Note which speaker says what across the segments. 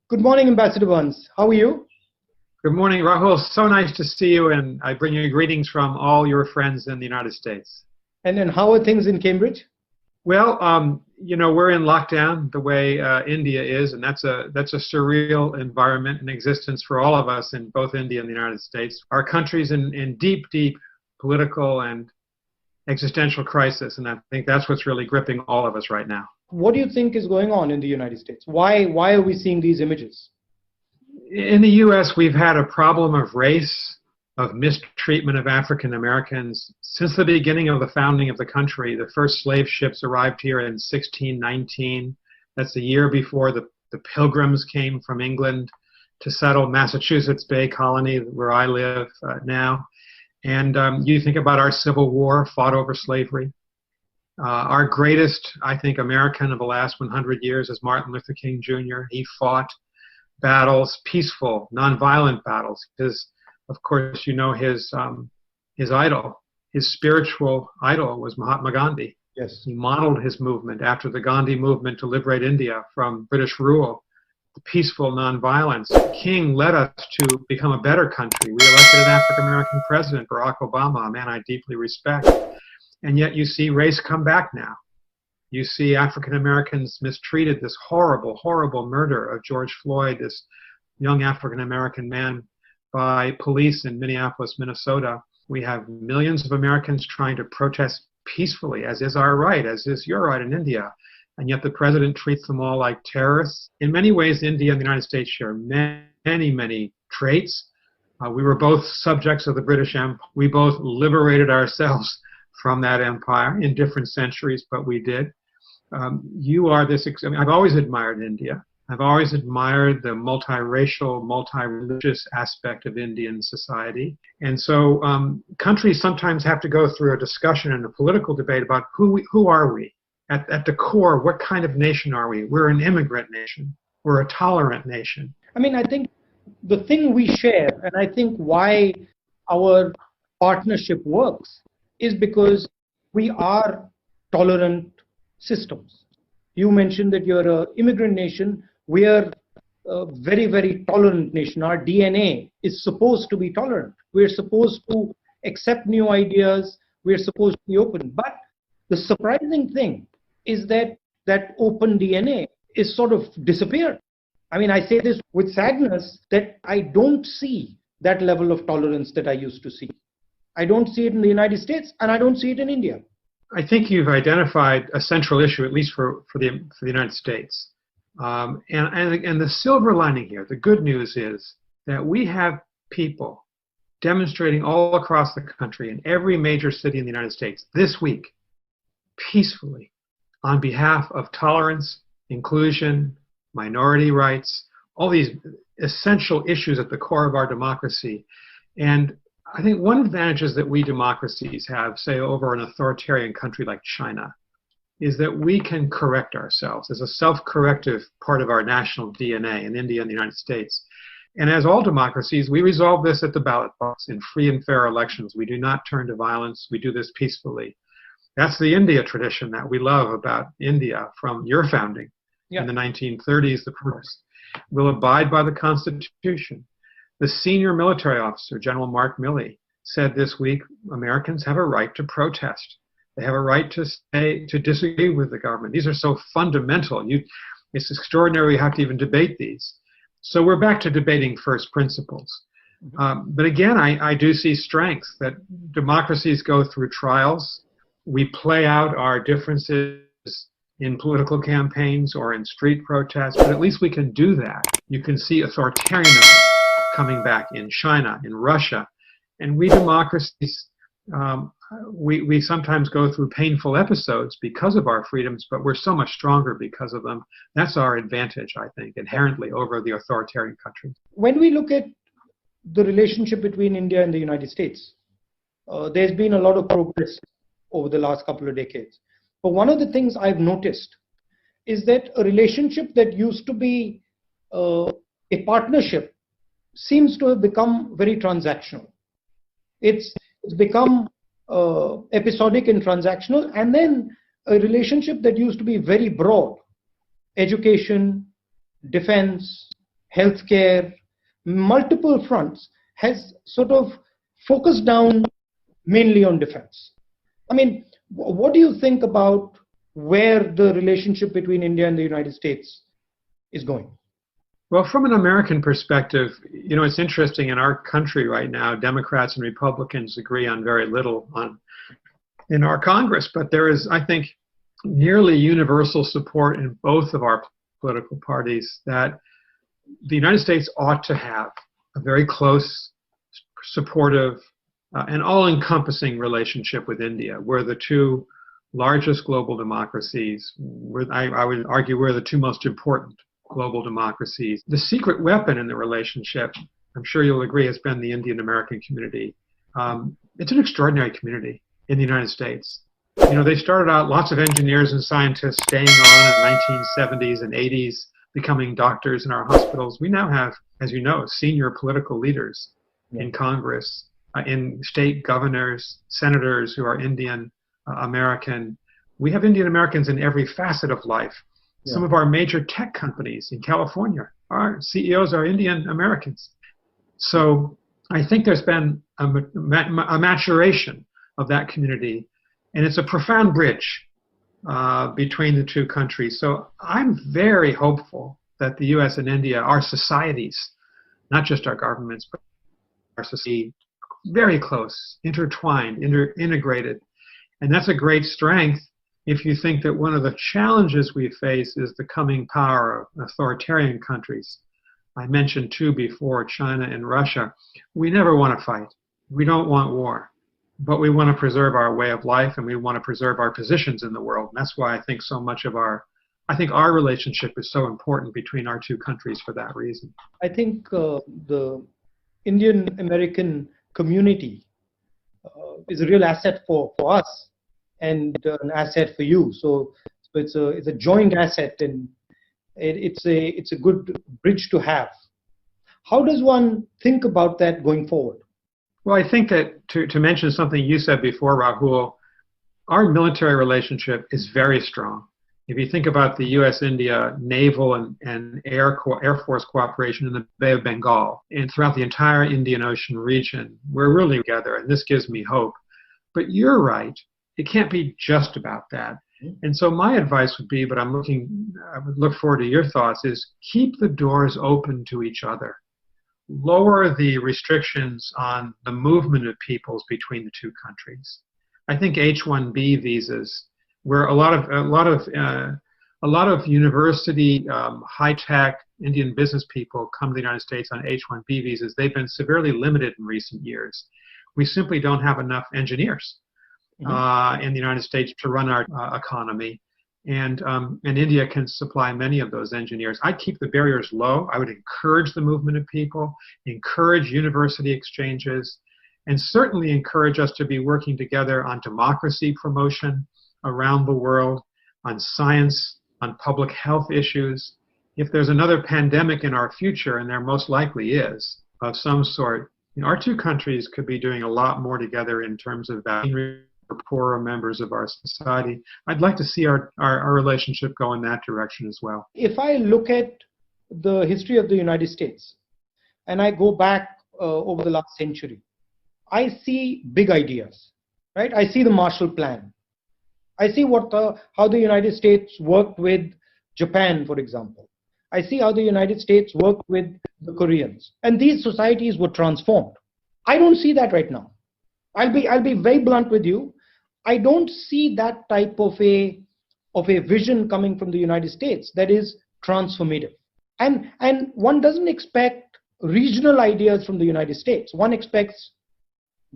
Speaker 1: Good morning, Ambassador Vance. How are you?
Speaker 2: Good morning, Rahul. So nice to see you, and I bring you greetings from all your friends in the United States.
Speaker 1: And then how are things in Cambridge?
Speaker 2: Well, we're in lockdown the way India is, and that's a surreal environment and existence for all of us in both India and the United States. Our country's in deep political and existential crisis, and I think that's what's really gripping all of us right now.
Speaker 1: What do you think is going on in the United States? Why are we seeing these images?
Speaker 2: In the U.S., we've had a problem of race, of mistreatment of African Americans. Since the beginning of the founding of the country, the first slave ships arrived here in 1619. That's the year before the Pilgrims came from England to settle Massachusetts Bay Colony, where I live now. And you think about our Civil War, fought over slavery. Our greatest, I think, American of the last 100 years is Martin Luther King Jr. He fought battles, peaceful, nonviolent battles. Of course, his idol, his spiritual idol was Mahatma Gandhi.
Speaker 1: Yes. He
Speaker 2: modeled his movement after the Gandhi movement to liberate India from British rule, the peaceful nonviolence. King led us to become a better country. We elected an African-American president, Barack Obama, a man I deeply respect. And yet you see race come back now. You see African Americans mistreated, this horrible, horrible murder of George Floyd, this young African American man, by police in Minneapolis, Minnesota. We have millions of Americans trying to protest peacefully, as is our right, as is your right in India. And yet the president treats them all like terrorists. In many ways, India and the United States share many traits. We were both subjects of the British Empire. We both liberated ourselves from that empire in different centuries, but we did. I've always admired India. I've always admired the multiracial, multi-religious aspect of Indian society. And so countries sometimes have to go through a discussion and a political debate about who are we? At the core, what kind of nation are we? We're an immigrant nation. We're a tolerant nation.
Speaker 1: I mean, I think the thing we share, and I think why our partnership works, is because we are tolerant systems. You mentioned that you're an immigrant nation. We are a very tolerant nation. Our DNA is supposed to be tolerant. We're supposed to accept new ideas. We're supposed to be open. But the surprising thing is that that open DNA is sort of disappeared. I mean, I say this with sadness that I don't see that level of tolerance that I used to see. I don't see it in the United States, and I don't see it in India.
Speaker 2: I think you've identified a central issue, at least for the United States. And the silver lining here, the good news is that we have people demonstrating all across the country in every major city in the United States this week, peacefully, on behalf of tolerance, inclusion, minority rights, all these essential issues at the core of our democracy. And I think one advantage that we democracies have, say, over an authoritarian country like China, is that we can correct ourselves as a self-corrective part of our national DNA in India and the United States. And as all democracies, we resolve this at the ballot box in free and fair elections. We do not turn to violence. We do this peacefully. That's the India tradition that we love about India from your founding in the 1930s. The first will abide by the Constitution. The senior military officer, General Mark Milley, said this week, Americans have a right to protest. They have a right to disagree with the government. These are so fundamental. It's extraordinary we have to even debate these. So we're back to debating first principles. But again, I do see strengths that democracies go through trials. We play out our differences in political campaigns or in street protests, but at least we can do that. You can see authoritarianism coming back in China, in Russia. And we democracies, we sometimes go through painful episodes because of our freedoms, but we're so much stronger because of them. That's our advantage, I think, inherently over the authoritarian countries.
Speaker 1: When we look at the relationship between India and the United States, there's been a lot of progress over the last couple of decades. But one of the things I've noticed is that a relationship that used to be a partnership seems to have become very transactional. It's become episodic and transactional, and then a relationship that used to be very broad, education, defense, healthcare, multiple fronts, has sort of focused down mainly on defense. I mean, what do you think about where the relationship between India and the United States is going?
Speaker 2: Well, from an American perspective, it's interesting in our country right now, Democrats and Republicans agree on very little in our Congress, but there is, I think, nearly universal support in both of our political parties that the United States ought to have a very close, supportive, and all-encompassing relationship with India. We're the two largest global democracies. I would argue we're the two most important global democracies. The secret weapon in the relationship, I'm sure you'll agree, has been the Indian-American community. It's an extraordinary community in the United States. They started out lots of engineers and scientists staying on in the 1970s and 80s, becoming doctors in our hospitals. We now have, as you know, senior political leaders in Congress, in state governors, senators who are Indian American. We have Indian Americans in every facet of life. Yeah. Some of our major tech companies in California, our CEOs are Indian Americans. So I think there's been a maturation of that community, and it's a profound bridge between the two countries. So I'm very hopeful that the U.S. and India, our societies, not just our governments, but our society, very close, intertwined, integrated. And that's a great strength if you think that one of the challenges we face is the coming power of authoritarian countries. I mentioned two before, China and Russia. We never want to fight. We don't want war. But we want to preserve our way of life, and we want to preserve our positions in the world. And that's why I think so much of our relationship is so important between our two countries for that reason.
Speaker 1: I think the Indian American community is a real asset for us and an asset for you. So it's a joint asset, and it's a good bridge to have. How does one think about that going forward?
Speaker 2: Well, I think that to mention something you said before, Rahul, our military relationship is very strong. If you think about the U.S.-India naval and Air Force cooperation in the Bay of Bengal and throughout the entire Indian Ocean region, we're really together, and this gives me hope. But you're right. It can't be just about that. And so my advice would be, but I would look forward to your thoughts, is keep the doors open to each other. Lower the restrictions on the movement of peoples between the two countries. I think H-1B visas, where a lot of university, high-tech Indian business people come to the United States on H-1B visas, they've been severely limited in recent years. We simply don't have enough engineers in the United States to run our economy. And India can supply many of those engineers. I'd keep the barriers low. I would encourage the movement of people, encourage university exchanges, and certainly encourage us to be working together on democracy promotion around the world, on science, on public health issues. If there's another pandemic in our future, and there most likely is, of some sort, our two countries could be doing a lot more together in terms of vaccine for poorer members of our society. I'd like to see our relationship go in that direction as well.
Speaker 1: If I look at the history of the United States, and I go back over the last century, I see big ideas, right? I see the Marshall Plan. I see how the United States worked with Japan, for example. I see how the United States worked with the Koreans, and these societies were transformed. I don't see that right now. I'll be very blunt with you. I don't see that type of a vision coming from the United States that is transformative. And one doesn't expect regional ideas from the United States. One expects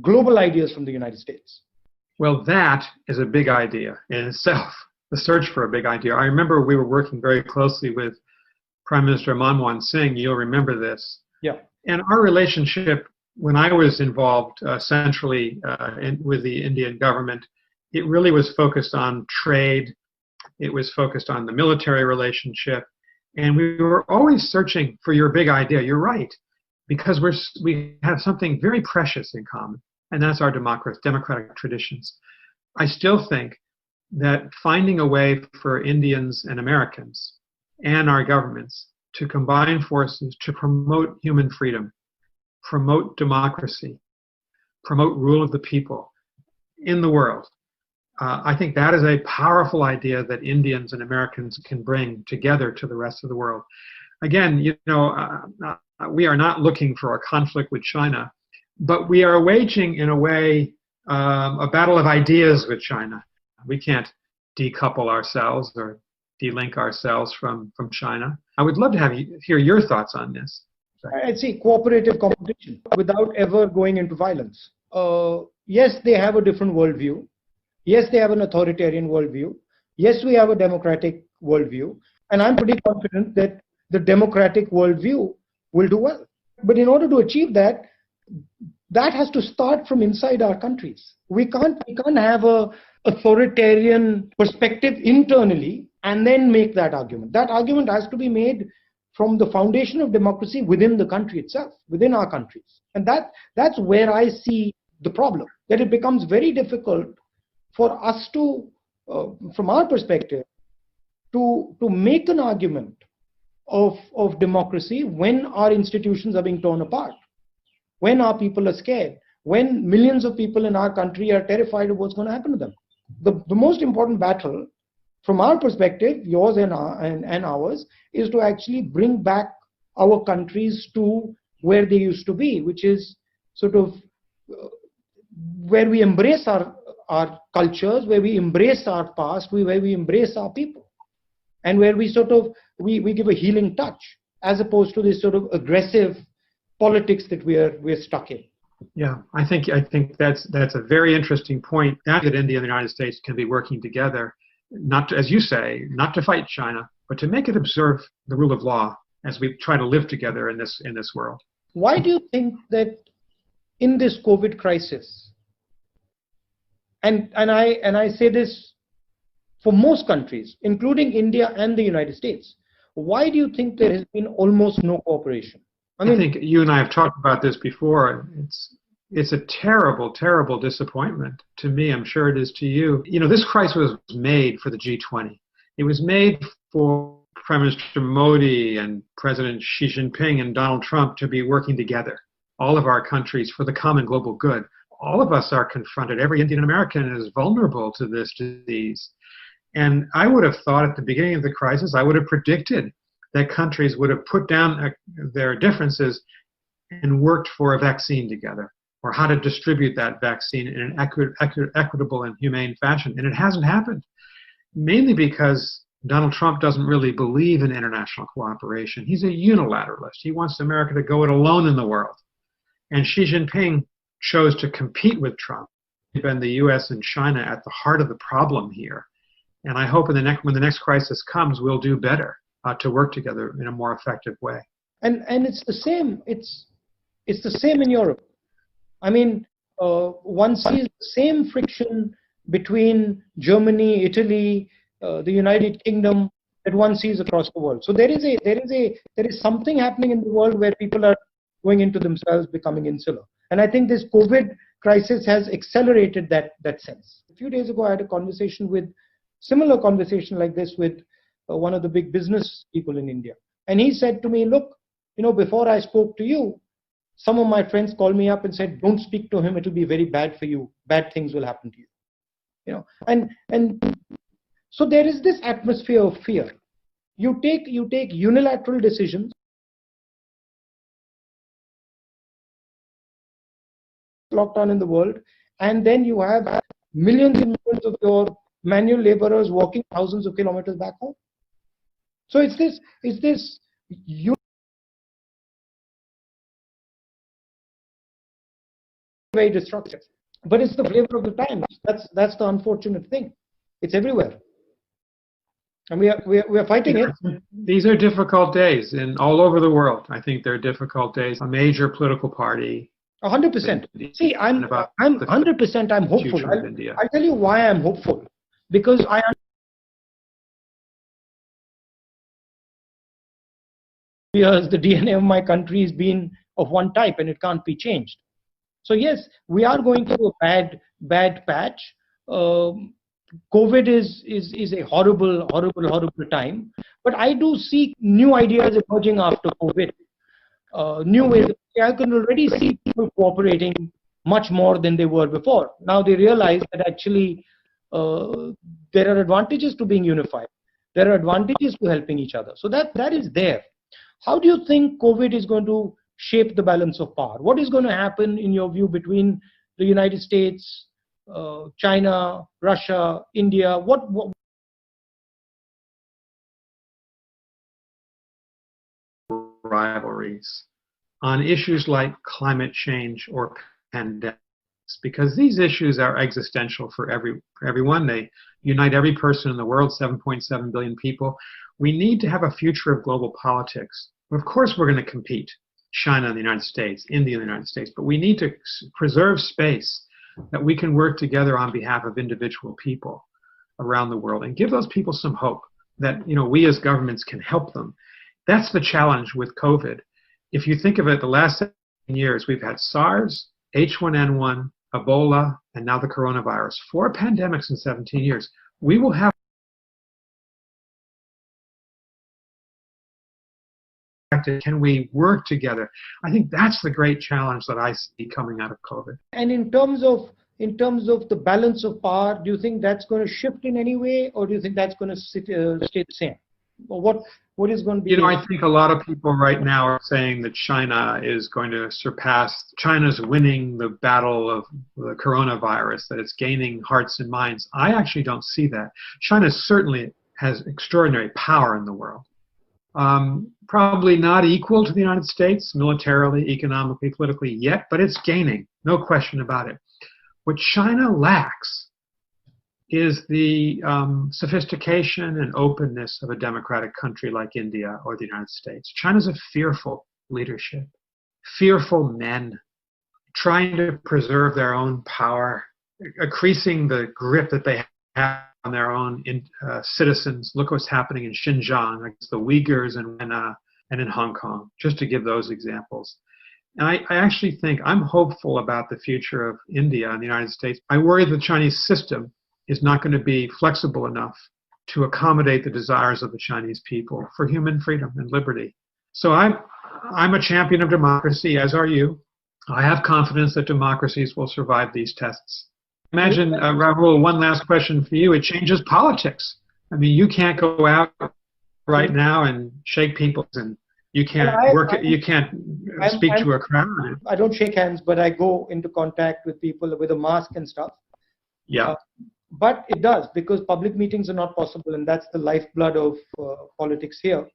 Speaker 1: global ideas from the United States.
Speaker 2: Well, that is a big idea in itself, the search for a big idea. I remember we were working very closely with Prime Minister Manmohan Singh. You'll remember this.
Speaker 1: Yeah.
Speaker 2: And our relationship, when I was involved centrally with the Indian government, it really was focused on trade. It was focused on the military relationship. And we were always searching for your big idea. You're right, because we have something very precious in common, and that's our democratic traditions. I still think that finding a way for Indians and Americans and our governments to combine forces to promote human freedom, promote democracy, promote rule of the people in the world. I think that is a powerful idea that Indians and Americans can bring together to the rest of the world. Again, we are not looking for a conflict with China, but we are waging, in a way, a battle of ideas with China. We can't decouple ourselves or de-link ourselves from China. I would love to hear your thoughts on this.
Speaker 1: I'd say cooperative competition without ever going into violence. Yes, they have a different worldview. Yes, they have an authoritarian worldview. Yes, we have a democratic worldview. And I'm pretty confident that the democratic worldview will do well. But in order to achieve that, that has to start from inside our countries. We can't have a authoritarian perspective internally and then make that argument. That argument has to be made from the foundation of democracy within the country itself, within our countries. And that's where I see the problem, that it becomes very difficult for us to, from our perspective, to make an argument of democracy when our institutions are being torn apart, when our people are scared, when millions of people in our country are terrified of what's going to happen to them. The most important battle, from our perspective, yours and ours, is to actually bring back our countries to where they used to be, which is sort of where we embrace our cultures, where we embrace our past, where we embrace our people, and where we sort of we give a healing touch, as opposed to this sort of aggressive politics that we're stuck in.
Speaker 2: Yeah, I think that's a very interesting point. That India and the United States can be working together, not to, as you say, not to fight China, but to make it observe the rule of law as we try to live together in this world.
Speaker 1: Why do you think that in this COVID crisis, and I say this for most countries, including India and the United States, why do you think there has been almost no cooperation?
Speaker 2: I think you and I have talked about this before. It's a terrible, terrible disappointment to me. I'm sure it is to you. This crisis was made for the G20. It was made for Prime Minister Modi and President Xi Jinping and Donald Trump to be working together, all of our countries, for the common global good. All of us are confronted. Every Indian American is vulnerable to this disease. And I would have thought at the beginning of the crisis, I would have predicted that countries would have put down their differences and worked for a vaccine together, or how to distribute that vaccine in an equitable and humane fashion. And it hasn't happened, mainly because Donald Trump doesn't really believe in international cooperation. He's a unilateralist. He wants America to go it alone in the world. And Xi Jinping chose to compete with Trump. And the U.S. and China at the heart of the problem here. And I hope when the next crisis comes, we'll do better to work together in a more effective way.
Speaker 1: And it's the same. It's the same in Europe. I mean, one sees the same friction between Germany, Italy, the United Kingdom that one sees across the world. So there is something happening in the world where people are going into themselves, becoming insular. And I think this COVID crisis has accelerated that sense. A few days ago, I had a similar conversation like this with one of the big business people in India. And he said to me, look, before I spoke to you, some of my friends called me up and said, don't speak to him. It will be very bad for you. Bad things will happen to you. And so there is this atmosphere of fear. You take unilateral decisions, lockdown in the world, and then you have millions and millions of your manual laborers walking thousands of kilometers back home. So it's this very destructive. But it's the flavor of the times. That's the unfortunate thing. It's everywhere, and we are fighting it.
Speaker 2: These are difficult days, and all over the world. I think they're difficult days. A major political party.
Speaker 1: 100%. See, I'm 100%. I'm hopeful. I'll tell you why I'm hopeful. Because years, the DNA of my country has been of one type, and it can't be changed. So yes, we are going through a bad patch. COVID is a horrible time. But I do see new ideas emerging after COVID. New ways. I can already see people cooperating much more than they were before. Now they realize that actually there are advantages to being unified. There are advantages to helping each other. So that is there. How do you think COVID is going to shape the balance of power? What is going to happen in your view between the United States, China, Russia, India? What
Speaker 2: rivalries on issues like climate change or pandemics, because these issues are existential for everyone. They unite every person in the world, 7.7 billion people. We need to have a future of global politics. Of course, we're going to compete, China and the United States, India and the United States, but we need to preserve space that we can work together on behalf of individual people around the world and give those people some hope that, you know, we as governments can help them. That's the challenge with COVID. If you think of it, the last 7 years, we've had SARS, H1N1, Ebola, and now the coronavirus. 4 pandemics in 17 years. We will have. Can we work together? I think that's the great challenge that I see coming out of COVID.
Speaker 1: And in terms of the balance of power, do you think that's going to shift in any way, or do you think that's going to stay the same? Or what is going to be?
Speaker 2: You know, I think a lot of people right now are saying that China is going to surpass. China's winning the battle of the coronavirus, that it's gaining hearts and minds. I actually don't see that. China certainly has extraordinary power in the world. Probably not equal to the United States militarily, economically, politically yet, but it's gaining, no question about it. What China lacks is the sophistication and openness of a democratic country like India or the United States. China's a fearful leadership, fearful men trying to preserve their own power, increasing the grip that they have on their own citizens. Look what's happening in Xinjiang against the Uyghurs and in Hong Kong, just to give those examples. And I actually think I'm hopeful about the future of India and the United States. I worry the Chinese system is not going to be flexible enough to accommodate the desires of the Chinese people for human freedom and liberty. So I'm a champion of democracy, as are you. I have confidence that democracies will survive these tests. Imagine, Rahul, one last question for you. It changes politics. I mean, you can't go out right now and shake people, and you can't speak to a crowd.
Speaker 1: I don't shake hands, but I go into contact with people with a mask and stuff.
Speaker 2: Yeah.
Speaker 1: But it does, because public meetings are not possible, and that's the lifeblood of politics here.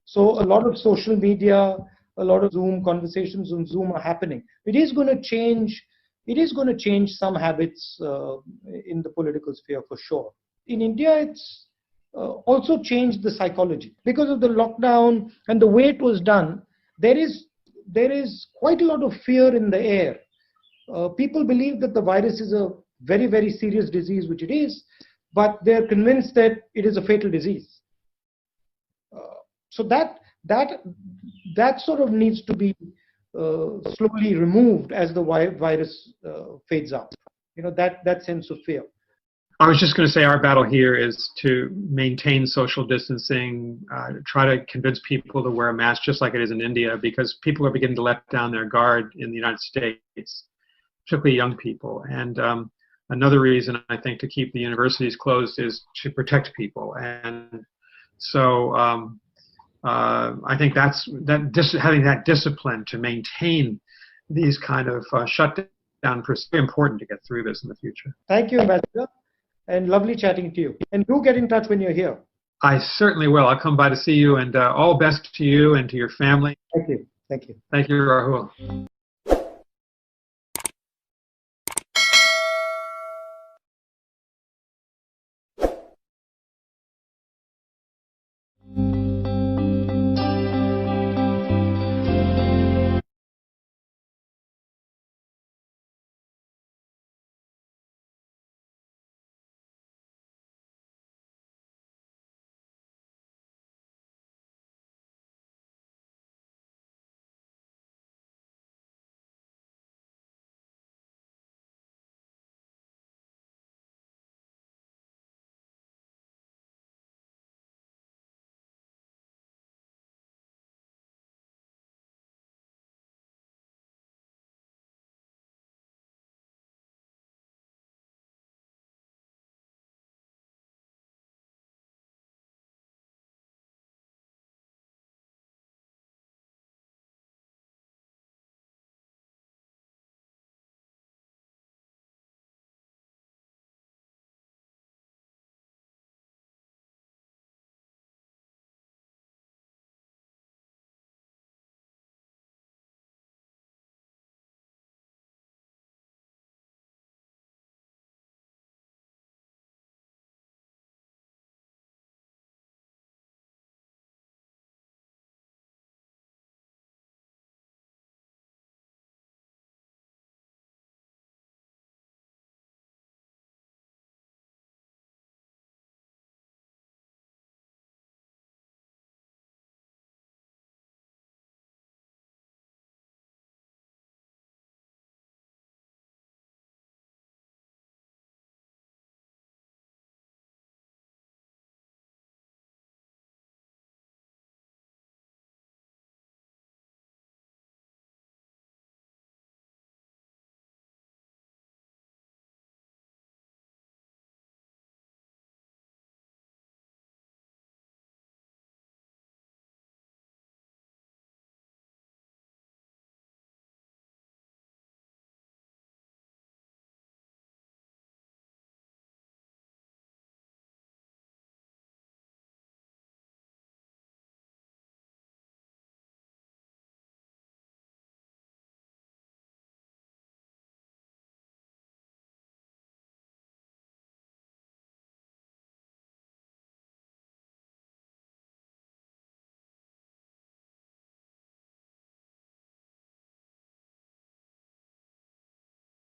Speaker 1: So a lot of social media, a lot of Zoom conversations on Zoom are happening. It is going to change. It is going to change some habits in the political sphere for sure. In India, it's also changed the psychology because of the lockdown and the way it was done. There is quite a lot of fear in the air. People believe that the virus is a very, very serious disease, which it is, but they're convinced that it is a fatal disease. So that sort of needs to be slowly removed as the virus fades out. You know, that sense of fear.
Speaker 2: I was just going to say our battle here is to maintain social distancing, try to convince people to wear a mask just like it is in India, because people are beginning to let down their guard in the United States, particularly young people. And another reason, I think, to keep the universities closed is to protect people. And so I think having that discipline to maintain these kind of shutdown is very important to get through this in the future.
Speaker 1: Thank you, Ambassador, and lovely chatting to you. And do get in touch when you're here.
Speaker 2: I certainly will. I'll come by to see you, and all best to you and to your family.
Speaker 1: Thank you. Thank you.
Speaker 2: Thank you, Rahul.